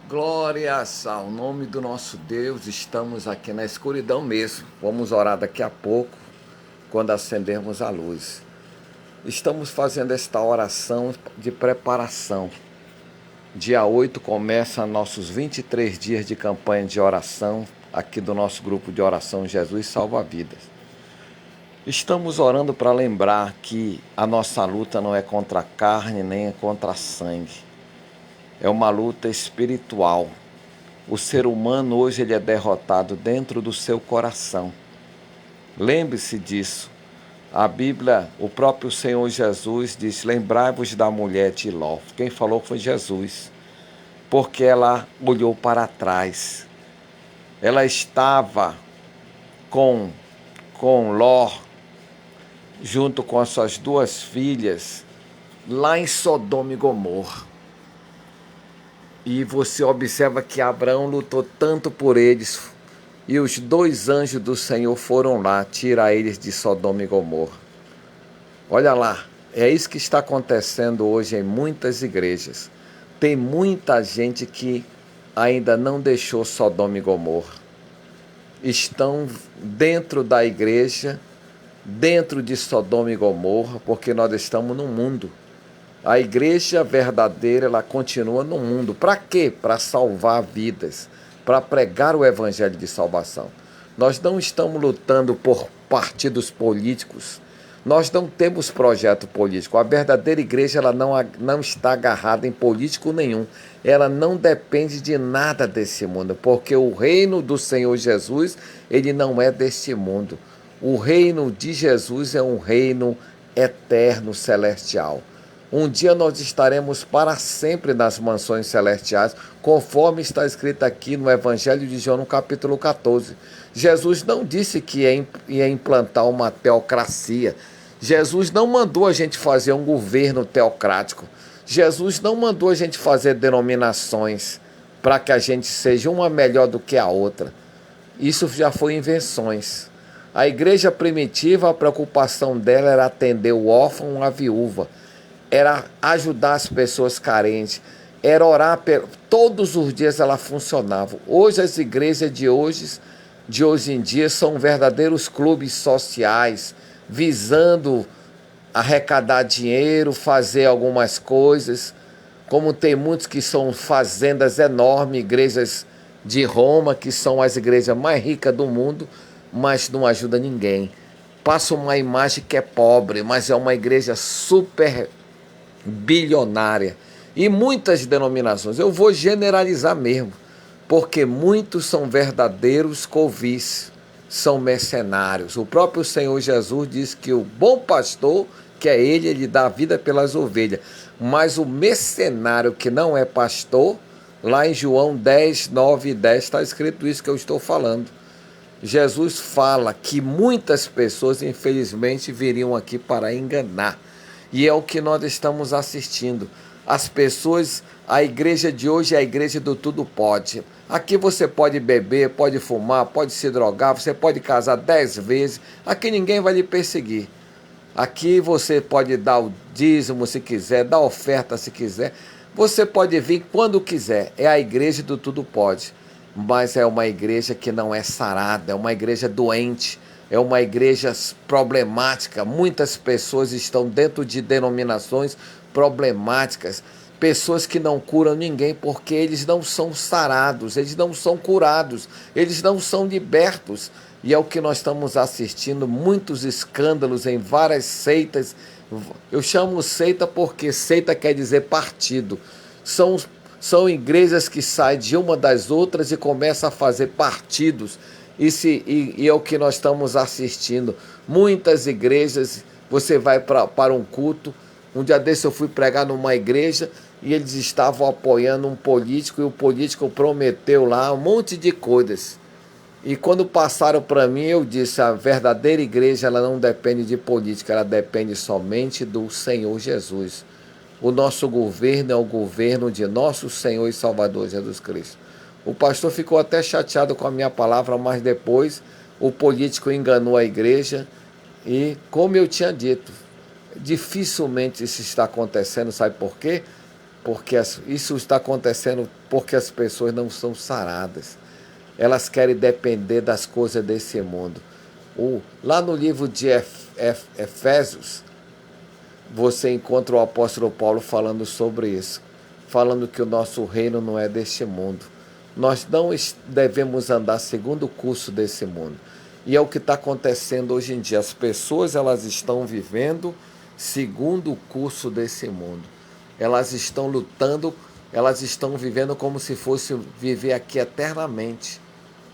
Glórias ao nome do nosso Deus, estamos aqui na escuridão mesmo. Vamos orar daqui a pouco, quando acendermos a luz. Estamos fazendo esta oração de preparação. Dia 8 começa nossos 23 dias de campanha de oração, aqui do nosso grupo de oração Jesus Salva Vidas. Estamos orando para lembrar que a nossa luta não é contra a carne, nem é contra sangue. É uma luta espiritual. O ser humano hoje ele é derrotado dentro do seu coração. Lembre-se disso. A Bíblia, o próprio Senhor Jesus diz: lembrai-vos da mulher de Ló. Quem falou foi Jesus. Porque ela olhou para trás. Ela estava com Ló, junto com as suas duas filhas, lá em Sodoma e Gomorra. E você observa que Abraão lutou tanto por eles, e os dois anjos do Senhor foram lá tirar eles de Sodoma e Gomorra. Olha lá, é isso que está acontecendo hoje em muitas igrejas. Tem muita gente que ainda não deixou Sodoma e Gomorra. Estão dentro da igreja, dentro de Sodoma e Gomorra, porque nós estamos no mundo. A igreja verdadeira, ela continua no mundo. Para quê? Para salvar vidas, para pregar o evangelho de salvação. Nós não estamos lutando por partidos políticos. Nós não temos projeto político. A verdadeira igreja, ela não está agarrada em político nenhum. Ela não depende de nada desse mundo, porque o reino do Senhor Jesus, ele não é deste mundo. O reino de Jesus é um reino eterno, celestial. Um dia nós estaremos para sempre nas mansões celestiais, conforme está escrito aqui no Evangelho de João, no capítulo 14. Jesus não disse que ia implantar uma teocracia. Jesus não mandou a gente fazer um governo teocrático. Jesus não mandou a gente fazer denominações para que a gente seja uma melhor do que a outra. Isso já foi invenções. A igreja primitiva, a preocupação dela era atender o órfão, a viúva. Era ajudar as pessoas carentes, era orar, todos os dias ela funcionava. Hoje as igrejas de hoje em dia são verdadeiros clubes sociais, visando arrecadar dinheiro, fazer algumas coisas, como tem muitos que são fazendas enormes, igrejas de Roma, que são as igrejas mais ricas do mundo, mas não ajuda ninguém. Passa uma imagem que é pobre, mas é uma igreja super bilionária. E muitas denominações, eu vou generalizar mesmo, porque muitos são verdadeiros covis, são mercenários. O próprio Senhor Jesus diz que o bom pastor, que é ele dá a vida pelas ovelhas. Mas o mercenário que não é pastor, lá em João 10, 9 e 10 está escrito isso que eu estou falando. Jesus fala que muitas pessoas, infelizmente, viriam aqui para enganar. E é o que nós estamos assistindo. As pessoas, a igreja de hoje é a igreja do tudo pode. Aqui você pode beber, pode fumar, pode se drogar, você pode casar 10 vezes. Aqui ninguém vai lhe perseguir. Aqui você pode dar o dízimo se quiser, dar oferta se quiser. Você pode vir quando quiser. É a igreja do tudo pode. Mas é uma igreja que não é sarada, é uma igreja doente. É uma igreja problemática. Muitas pessoas estão dentro de denominações problemáticas. Pessoas que não curam ninguém porque eles não são sarados, eles não são curados, eles não são libertos. E é o que nós estamos assistindo, muitos escândalos em várias seitas. Eu chamo seita porque seita quer dizer partido. São igrejas que saem de uma das outras e começam a fazer partidos. E é o que nós estamos assistindo. Muitas igrejas, você vai para um culto. Um dia desse eu fui pregar numa igreja e eles estavam apoiando um político e o político prometeu lá um monte de coisas. E quando passaram para mim, eu disse: a verdadeira igreja ela não depende de política, ela depende somente do Senhor Jesus. O nosso governo é o governo de nosso Senhor e Salvador Jesus Cristo. O pastor ficou até chateado com a minha palavra, mas depois o político enganou a igreja e, como eu tinha dito, dificilmente isso está acontecendo, sabe por quê? porque isso está acontecendo porque as pessoas não são saradas. Elas querem depender das coisas desse mundo. Lá no livro de Efésios, você encontra o apóstolo Paulo falando sobre isso, falando que o nosso reino não é deste mundo. Nós não devemos andar segundo o curso desse mundo. E é o que está acontecendo hoje em dia. As pessoas, elas estão vivendo segundo o curso desse mundo. Elas estão lutando, elas estão vivendo como se fosse viver aqui eternamente.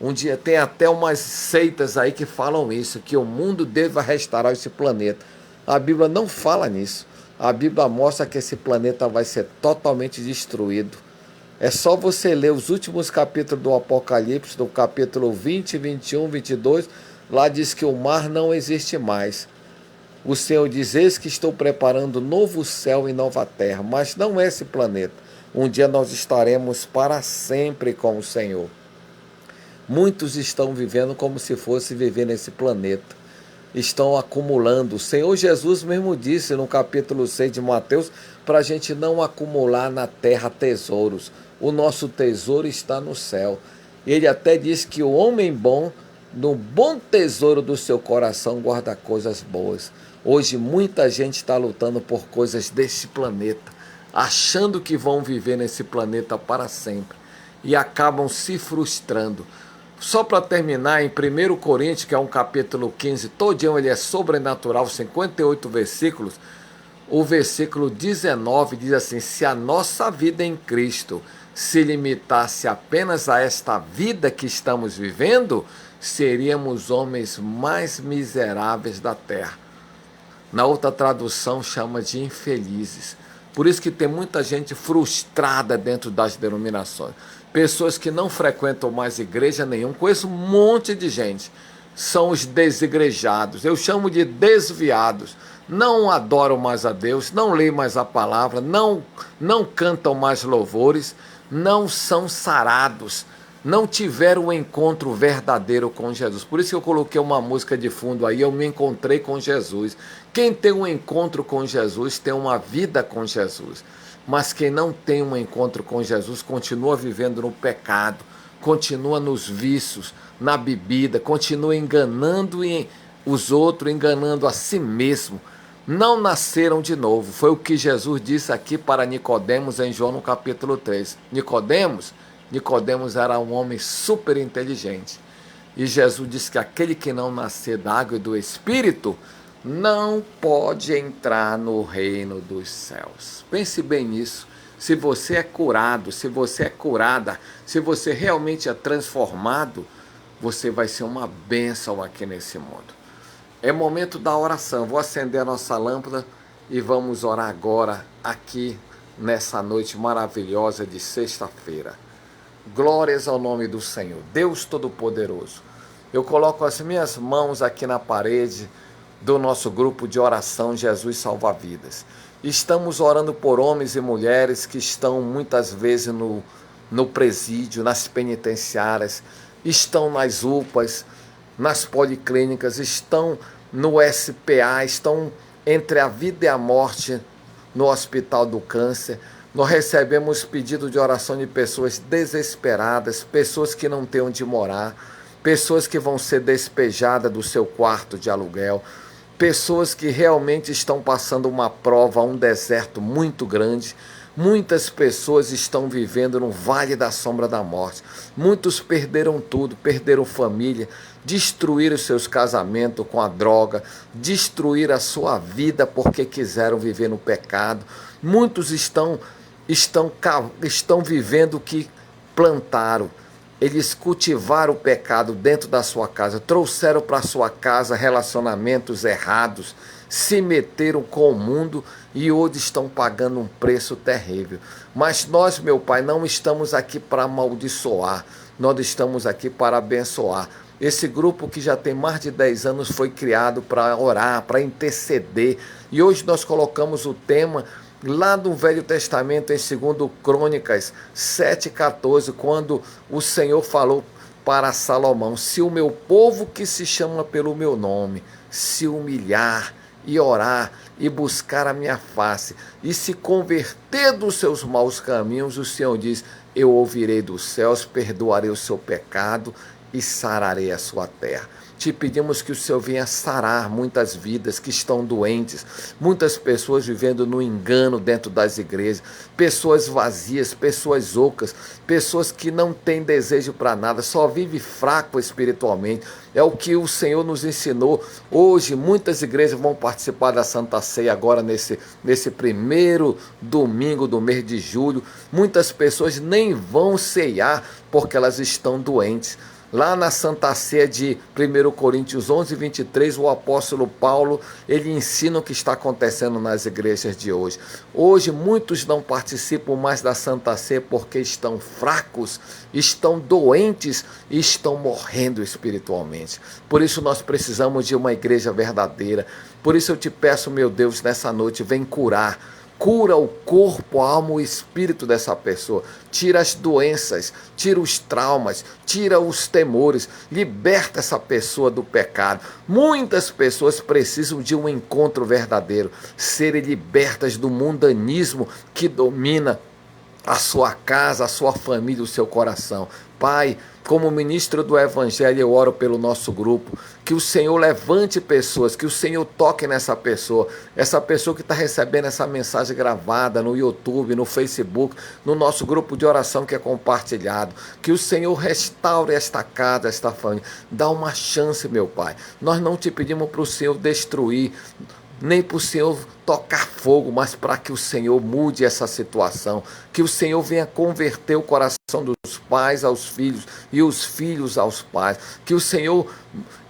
Um dia tem até umas seitas aí que falam isso, que o mundo deva restaurar esse planeta. A Bíblia não fala nisso. A Bíblia mostra que esse planeta vai ser totalmente destruído. É só você ler os últimos capítulos do Apocalipse, do capítulo 20, 21, 22, lá diz que o mar não existe mais. O Senhor diz, eis que estou preparando novo céu e nova terra, mas não é esse planeta. Um dia nós estaremos para sempre com o Senhor. Muitos estão vivendo como se fosse viver nesse planeta. Estão acumulando. O Senhor Jesus mesmo disse no capítulo 6 de Mateus, para a gente não acumular na terra tesouros. O nosso tesouro está no céu. Ele até diz que o homem bom, no bom tesouro do seu coração, guarda coisas boas. Hoje muita gente está lutando por coisas desse planeta, achando que vão viver nesse planeta para sempre e acabam se frustrando. Só para terminar, em 1 Coríntios, que é um capítulo 15, todinho ele é sobrenatural, 58 versículos, o versículo 19 diz assim, se a nossa vida em Cristo se limitasse apenas a esta vida que estamos vivendo, seríamos homens mais miseráveis da terra. Na outra tradução chama de infelizes. Por isso que tem muita gente frustrada dentro das denominações. Pessoas que não frequentam mais igreja nenhuma. Conheço um monte de gente. São os desigrejados. Eu chamo de desviados. Não adoram mais a Deus, não leem mais a palavra, não cantam mais louvores, não são sarados, não tiveram um encontro verdadeiro com Jesus. Por isso que eu coloquei uma música de fundo aí, eu me encontrei com Jesus. Quem tem um encontro com Jesus tem uma vida com Jesus. Mas quem não tem um encontro com Jesus continua vivendo no pecado, continua nos vícios, na bebida, continua enganando os outros, enganando a si mesmo. Não nasceram de novo. Foi o que Jesus disse aqui para Nicodemos em João no capítulo 3. Nicodemos era um homem super inteligente. E Jesus disse que aquele que não nascer da água e do Espírito não pode entrar no reino dos céus. Pense bem nisso. Se você é curado, se você é curada, se você realmente é transformado, você vai ser uma bênção aqui nesse mundo. É momento da oração. Vou acender a nossa lâmpada e vamos orar agora aqui nessa noite maravilhosa de sexta-feira. Glórias ao nome do Senhor, Deus Todo-Poderoso. Eu coloco as minhas mãos aqui na parede do nosso grupo de oração Jesus Salva Vidas. Estamos orando por homens e mulheres que estão muitas vezes no presídio, nas penitenciárias, estão nas UPAs, nas policlínicas, estão no SPA, estão entre a vida e a morte no Hospital do Câncer. Nós recebemos pedido de oração de pessoas desesperadas, pessoas que não têm onde morar, pessoas que vão ser despejadas do seu quarto de aluguel, pessoas que realmente estão passando uma prova, um deserto muito grande. Muitas pessoas estão vivendo no vale da sombra da morte. Muitos perderam tudo, perderam família, destruíram seus casamentos com a droga, destruíram a sua vida porque quiseram viver no pecado. Muitos estão vivendo o que plantaram. Eles cultivaram o pecado dentro da sua casa, trouxeram para a sua casa relacionamentos errados, se meteram com o mundo e hoje estão pagando um preço terrível. Mas nós, meu Pai, não estamos aqui para amaldiçoar, nós estamos aqui para abençoar. Esse grupo que já tem mais de 10 anos foi criado para orar, para interceder. E hoje nós colocamos o tema lá do Velho Testamento, em 2 Crônicas 7,14, quando o Senhor falou para Salomão: se o meu povo que se chama pelo meu nome se humilhar e orar e buscar a minha face e se converter dos seus maus caminhos, o Senhor diz: eu ouvirei dos céus, perdoarei o seu pecado e sararei a sua terra. Te pedimos que o Senhor venha sarar muitas vidas que estão doentes, muitas pessoas vivendo no engano dentro das igrejas, pessoas vazias, pessoas ocas, pessoas que não têm desejo para nada, só vive fraco espiritualmente. É o que o Senhor nos ensinou. Hoje muitas igrejas vão participar da Santa Ceia agora nesse primeiro domingo do mês de julho. Muitas pessoas nem vão ceiar porque elas estão doentes. Lá na Santa Ceia de 1 Coríntios 11, 23, o apóstolo Paulo, ele ensina o que está acontecendo nas igrejas de hoje. Hoje muitos não participam mais da Santa Ceia porque estão fracos, estão doentes e estão morrendo espiritualmente. Por isso nós precisamos de uma igreja verdadeira. Por isso eu te peço, meu Deus, nessa noite, vem curar. Cura o corpo, a alma e o espírito dessa pessoa. Tira as doenças, tira os traumas, tira os temores. Liberta essa pessoa do pecado. Muitas pessoas precisam de um encontro verdadeiro. Serem libertas do mundanismo que domina a sua casa, a sua família, o seu coração. Pai, como ministro do Evangelho, eu oro pelo nosso grupo, que o Senhor levante pessoas, que o Senhor toque nessa pessoa que está recebendo essa mensagem gravada no YouTube, no Facebook, no nosso grupo de oração que é compartilhado, que o Senhor restaure esta casa, esta família, dá uma chance, meu Pai. Nós não te pedimos para o Senhor destruir, nem para o Senhor tocar fogo, mas para que o Senhor mude essa situação, que o Senhor venha converter o coração dos pais aos filhos e os filhos aos pais, que o Senhor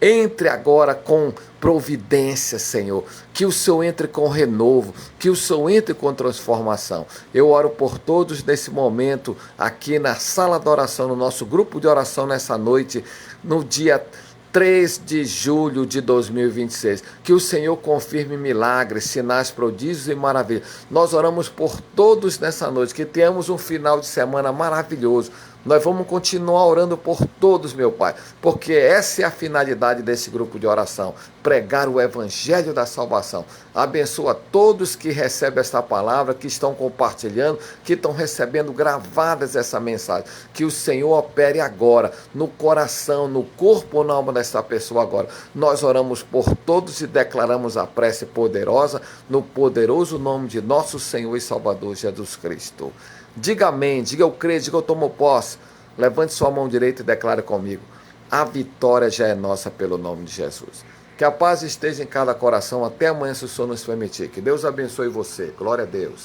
entre agora com providência, Senhor, que o Senhor entre com renovo, que o Senhor entre com transformação. Eu oro por todos nesse momento, aqui na sala de oração, no nosso grupo de oração nessa noite, no dia 3 de julho de 2026, que o Senhor confirme milagres, sinais, prodígios e maravilhas. Nós oramos por todos nessa noite, que tenhamos um final de semana maravilhoso. Nós vamos continuar orando por todos, meu Pai, porque essa é a finalidade desse grupo de oração, pregar o Evangelho da salvação. Abençoa todos que recebem esta palavra, que estão compartilhando, que estão recebendo gravadas essa mensagem. Que o Senhor opere agora, no coração, no corpo ou na alma dessa pessoa agora. Nós oramos por todos e declaramos a prece poderosa, no poderoso nome de nosso Senhor e Salvador Jesus Cristo. Diga amém, diga eu creio, diga eu tomo posse. Levante sua mão direita e declare comigo: a vitória já é nossa pelo nome de Jesus. Que a paz esteja em cada coração. Até amanhã, se o Senhor nos permitir. Que Deus abençoe você. Glória a Deus.